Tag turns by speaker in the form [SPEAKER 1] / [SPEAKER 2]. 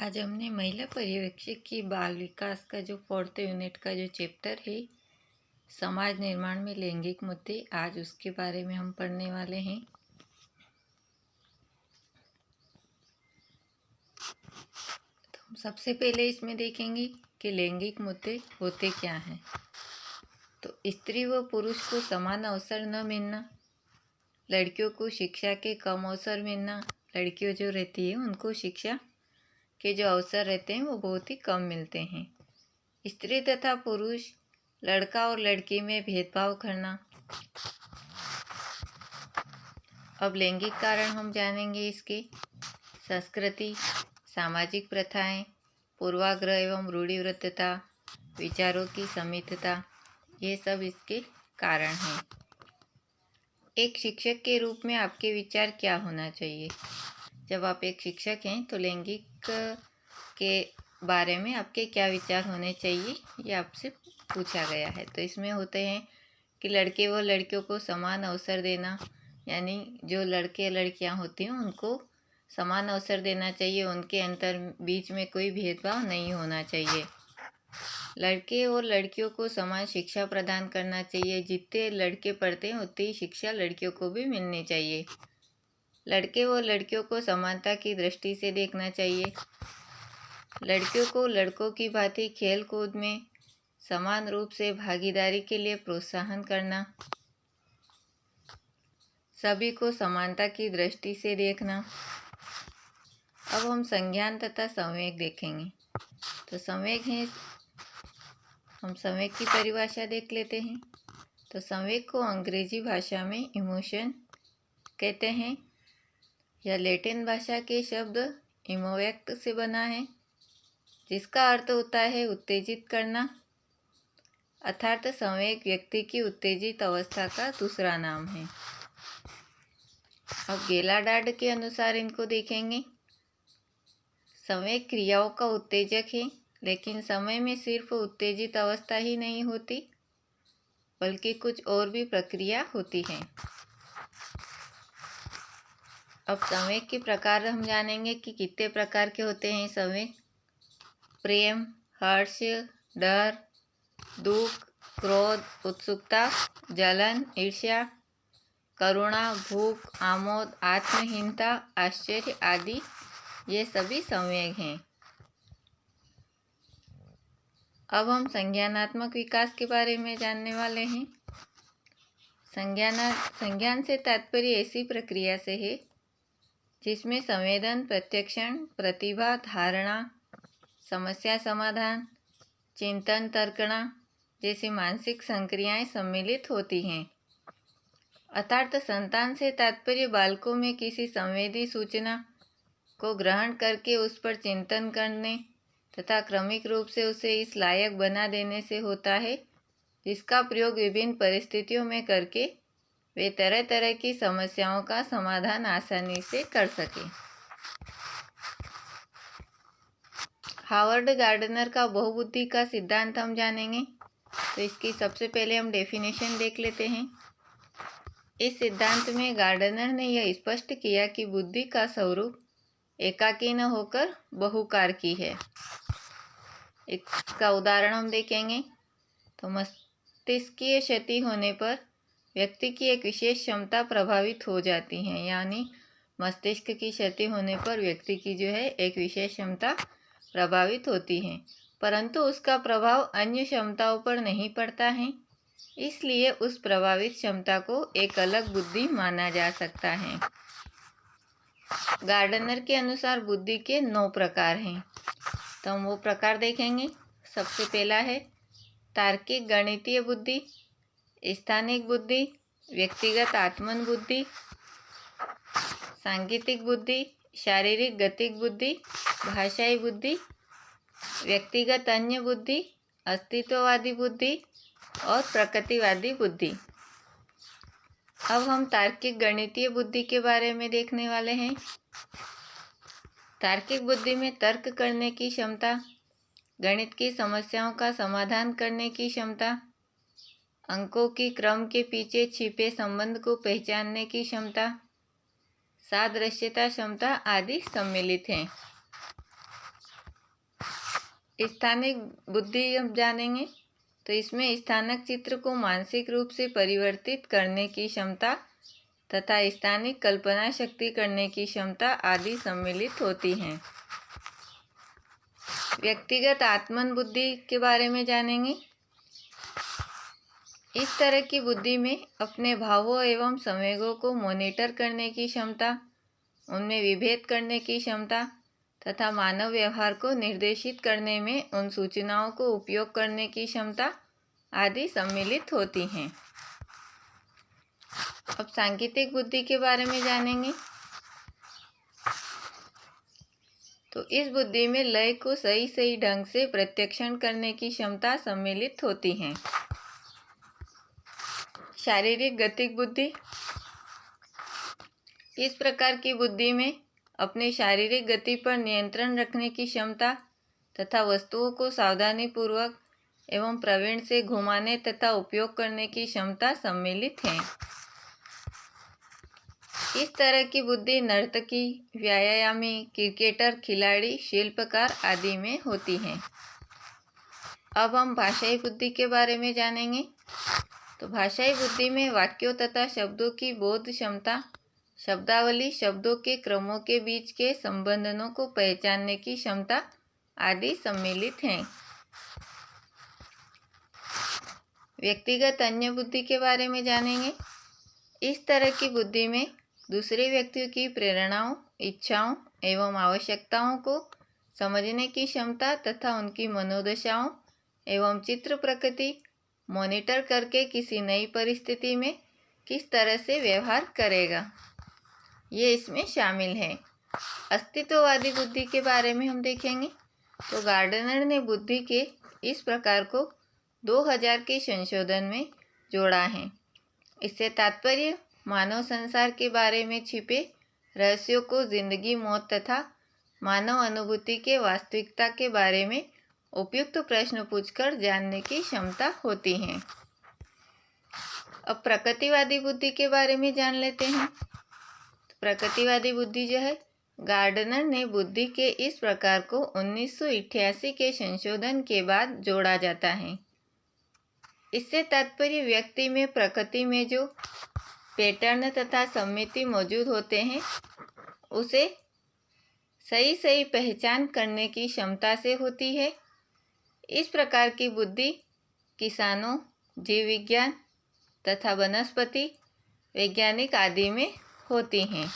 [SPEAKER 1] आज हमने महिला पर्यवेक्षक की बाल विकास का जो 4th यूनिट का जो चैप्टर है समाज निर्माण में लैंगिक मुद्दे, आज उसके बारे में हम पढ़ने वाले हैं। तो हम सबसे पहले इसमें देखेंगे कि लैंगिक मुद्दे होते क्या हैं। तो स्त्री व पुरुष को समान अवसर न मिलना, लड़कियों को शिक्षा के कम अवसर मिलना, लड़कियों जो रहती है उनको शिक्षा के जो अवसर रहते हैं वो बहुत ही कम मिलते हैं। स्त्री तथा पुरुष, लड़का और लड़की में भेदभाव करना। अब लैंगिक कारण हम जानेंगे इसके। संस्कृति, सामाजिक प्रथाएं, पूर्वाग्रह एवं रूढ़िवृत्तता, विचारों की समितता, ये सब इसके कारण हैं। एक शिक्षक के रूप में आपके विचार क्या होना चाहिए? जब आप एक शिक्षक हैं तो लैंगिक के बारे में आपके क्या विचार होने चाहिए, ये आपसे पूछा गया है। तो इसमें होते हैं कि लड़के व लड़कियों को समान अवसर देना, यानी जो लड़के लड़कियां होती हैं उनको समान अवसर देना चाहिए, उनके अंतर बीच में कोई भेदभाव नहीं होना चाहिए। लड़के और लड़कियों को समान शिक्षा प्रदान करना चाहिए, जितने लड़के पढ़ते हैं उतनी ही शिक्षा लड़कियों को भी मिलनी चाहिए। लड़के व लड़कियों को समानता की दृष्टि से देखना चाहिए। लड़कियों को लड़कों की भांति खेल कूद में समान रूप से भागीदारी के लिए प्रोत्साहन करना। सभी को समानता की दृष्टि से देखना। अब हम संज्ञान तथा संवेग देखेंगे। तो संवेग है, हम संवेग की परिभाषा देख लेते हैं। तो संवेग को अंग्रेजी भाषा में इमोशन कहते हैं। यह लैटिन भाषा के शब्द इमोवेक्ट से बना है, जिसका अर्थ होता है उत्तेजित करना, अर्थात संवेग व्यक्ति की उत्तेजित अवस्था का दूसरा नाम है। अब गेलाडार्ड के अनुसार इनको देखेंगे। संवेग क्रियाओं का उत्तेजक है, लेकिन समय में सिर्फ उत्तेजित अवस्था ही नहीं होती, बल्कि कुछ और भी प्रक्रिया होती है। अब संवेग के प्रकार हम जानेंगे कि कितने प्रकार के होते हैं संवेग। प्रेम, हर्ष, डर, दुख, क्रोध, उत्सुकता, जलन, ईर्ष्या, करुणा, भूख, आमोद, आत्महीनता, आश्चर्य आदि, ये सभी संवेग हैं। अब हम संज्ञानात्मक विकास के बारे में जानने वाले हैं। संज्ञान से तात्पर्य ऐसी प्रक्रिया से है जिसमें संवेदन, प्रत्यक्षण, प्रतिभा, धारणा, समस्या समाधान, चिंतन, तर्कणा जैसी मानसिक संक्रियाएं सम्मिलित होती हैं। अर्थात संतान से तात्पर्य बालकों में किसी संवेदी सूचना को ग्रहण करके उस पर चिंतन करने तथा क्रमिक रूप से उसे इस लायक बना देने से होता है, जिसका प्रयोग विभिन्न परिस्थितियों में करके वे तरह तरह की समस्याओं का समाधान आसानी से कर सकें। हावर्ड गार्डनर का बहुबुद्धि का सिद्धांत हम जानेंगे। तो इसकी सबसे पहले हम डेफिनेशन देख लेते हैं। इस सिद्धांत में गार्डनर ने यह स्पष्ट किया कि बुद्धि का स्वरूप एकाकी न होकर बहुकारकी है। इसका उदाहरण हम देखेंगे। तो मस्तिष्कीय क्षति होने पर व्यक्ति की एक विशेष क्षमता प्रभावित हो जाती है, यानी मस्तिष्क की क्षति होने पर व्यक्ति की जो है एक विशेष क्षमता प्रभावित होती है, परंतु उसका प्रभाव अन्य क्षमताओं पर नहीं पड़ता है, इसलिए उस प्रभावित क्षमता को एक अलग बुद्धि माना जा सकता है। गार्डनर के अनुसार बुद्धि के 9 प्रकार हैं। तो हम वो प्रकार देखेंगे। सबसे पहला है तार्किक गणितीय बुद्धि, स्थानिक बुद्धि, व्यक्तिगत आत्मन बुद्धि, सांगीतिक बुद्धि, शारीरिक गतिक बुद्धि, भाषाई बुद्धि, व्यक्तिगत अन्य बुद्धि, अस्तित्ववादी बुद्धि और प्रकृतिवादी बुद्धि। अब हम तार्किक गणितीय बुद्धि के बारे में देखने वाले हैं। तार्किक बुद्धि में तर्क करने की क्षमता, गणित की समस्याओं का समाधान करने की क्षमता, अंकों की क्रम के पीछे छिपे संबंध को पहचानने की क्षमता, सादृश्यता क्षमता आदि सम्मिलित हैं। स्थानिक बुद्धि हम जानेंगे तो इसमें स्थानक चित्र को मानसिक रूप से परिवर्तित करने की क्षमता तथा स्थानिक कल्पना शक्ति करने की क्षमता आदि सम्मिलित होती हैं। व्यक्तिगत आत्मन बुद्धि के बारे में जानेंगे। इस तरह की बुद्धि में अपने भावों एवं संवेगों को मॉनिटर करने की क्षमता, उनमें विभेद करने की क्षमता तथा मानव व्यवहार को निर्देशित करने में उन सूचनाओं को उपयोग करने की क्षमता आदि सम्मिलित होती हैं। अब सांकेतिक बुद्धि के बारे में जानेंगे तो इस बुद्धि में लय को सही सही ढंग से प्रत्यक्षण करने की क्षमता सम्मिलित होती हैं। शारीरिक गतिक बुद्धि, इस प्रकार की बुद्धि में अपनी शारीरिक गति पर नियंत्रण रखने की क्षमता तथा वस्तुओं को सावधानीपूर्वक एवं प्रवीण से घुमाने तथा उपयोग करने की क्षमता सम्मिलित है। इस तरह की बुद्धि नर्तकी, व्यायामी, क्रिकेटर, खिलाड़ी, शिल्पकार आदि में होती है। अब हम भाषाई बुद्धि के बारे में जानेंगे तो भाषाई बुद्धि में वाक्यों तथा शब्दों की बोध क्षमता, शब्दावली, शब्दों के क्रमों के बीच के संबंधों को पहचानने की क्षमता आदि सम्मिलित हैं। व्यक्तिगत अन्य बुद्धि के बारे में जानेंगे। इस तरह की बुद्धि में दूसरे व्यक्तियों की प्रेरणाओं, इच्छाओं एवं आवश्यकताओं को समझने की क्षमता तथा उनकी मनोदशाओं एवं चित्र प्रकृति मॉनिटर करके किसी नई परिस्थिति में किस तरह से व्यवहार करेगा, ये इसमें शामिल है। अस्तित्ववादी बुद्धि के बारे में हम देखेंगे तो गार्डनर ने बुद्धि के इस प्रकार को 2000 के संशोधन में जोड़ा है। इससे तात्पर्य मानव संसार के बारे में छिपे रहस्यों को जिंदगी, मौत तथा मानव अनुभूति के वास्तविकता के बारे में उपयुक्त प्रश्न पूछकर जानने की क्षमता होती है। अब प्रकृतिवादी बुद्धि के बारे में जान लेते हैं। प्रकृतिवादी बुद्धि जो है, गार्डनर ने बुद्धि के इस प्रकार को 1988 के संशोधन के बाद जोड़ा जाता है। इससे तात्पर्य व्यक्ति में प्रकृति में जो पैटर्न तथा सम्मिति मौजूद होते हैं उसे सही सही पहचान करने की क्षमता से होती है। इस प्रकार की बुद्धि किसानों, जीव विज्ञान तथा वनस्पति वैज्ञानिक आदि में होती हैं।